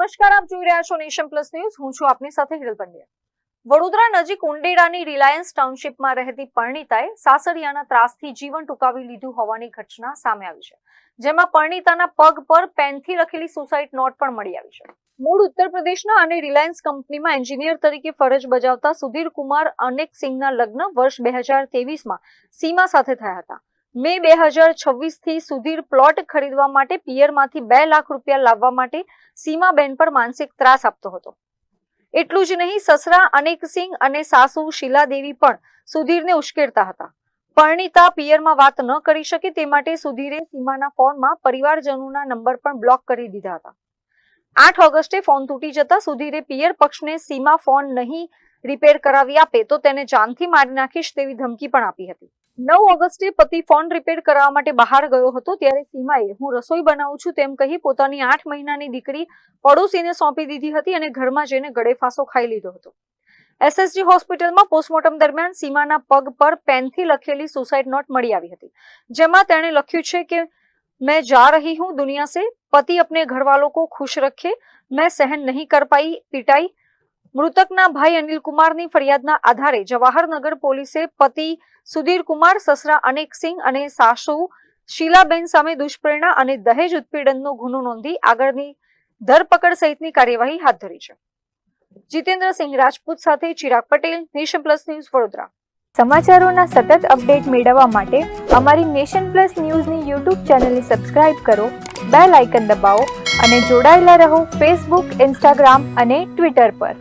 નમસ્કાર, આપ જોઈ રહ્યા છો નેશન પ્લસ ન્યૂઝ. હું છું આપની સાથે હિરલ પંડ્યા. વડોદરા નજીક ઉંડેડાની રિલાયન્સ ટાઉનશીપમાં રહેતી પરણિતાએ સાસરિયાના ત્રાસથી જીવન ટૂંકાવી લીધું હોવાની ઘટના સામે આવી છે, જેમાં પરણિતાના પગ પર પેનથી લખેલી સુસાઇડ નોટ પણ મળી આવી છે. મૂળ ઉત્તર પ્રદેશના અને રિલાયન્સ કંપનીમાં એન્જિનિયર તરીકે ફરજ બજાવતા સુધીર કુમાર અનેક સિંઘના લગ્ન વર્ષ 2023માં સીમા સાથે થયા હતા. મે 2026 થી સુધીર પ્લોટ ખરીદવા માટે પિયરમાંથી 2 લાખ રૂપિયા લાવવા માટે સીમાબેન પર માનસિક ત્રાસ આપતો હતો. એટલું જ નહીં, સસરા અનેક સિંહ અને સાસુ શીલાદેવી પણ સુધીરને ઉશ્કેરતા હતા. પરણિતા પિયરમાં વાત ન કરી શકે તે માટે સુધીરે સીમાના ફોનમાં પરિવારજનોના નંબર પણ બ્લોક કરી દીધા હતા. 8 ઓગસ્ટે ફોન તૂટી જતા સુધીરે પિયર પક્ષને સીમા ફોન નહીં રિપેર કરાવી આપે તો તેને જાનથી મારી નાખીશ તેવી ધમકી પણ આપી હતી. 9 ઓગસ્ટે પતિ ફોન રિપેર કરાવવા માટે બહાર ગયો હતો ત્યારે સીમાએ હું રસોઈ બનાવું છું તેમ કહી પોતાની 8 મહિનાની દીકરી પડોશીને સોંપી દીધી હતી અને ઘરમાં જઈને ગળેફાંસો ખાઈ લીધો હતો. એસએસજી હોસ્પિટલમાં પોસ્ટમોર્ટમ દરમિયાન સીમાના પગ પર પેનથી લખેલી સુસાઇડ નોટ મળી આવી હતી, જેમાં તેણે લખ્યું છે કે मैं जा रही हूँ दुनिया से, पति अपने घर वालों को खुश रखे, मैं सहन नहीं कर पाई पिटाई. મૃતકના ભાઈ અનિલ કુમારની ફરિયાદના આધારે જવાહરનગર પોલીસે પતિ સુધીર કુમાર, સસરા અનેક સિંહ અને સાસુ શીલાબેન સામે દુષ્પ્રેરણા અને દહેજ ઉત્પીડનનો ગુનો નોંધી આગળની ધરપકડ સહિતની કાર્યવાહી હાથ ધરી છે. જીતેન્દ્રસિંહ રાજપૂત સાથે Chirag Patel, nation plus news, Vadodara. સમાચારોના સતત અપડેટ મેળવવા માટે અમારી નેશન પ્લસ ન્યૂઝની યુટ્યુબ ચેનલને સબસ્ક્રાઇબ કરો, બેલ આઇકન દબાવો અને જોડાયેલા રહો ફેસબુક, ઇન્સ્ટાગ્રામ અને ટ્વિટર પર.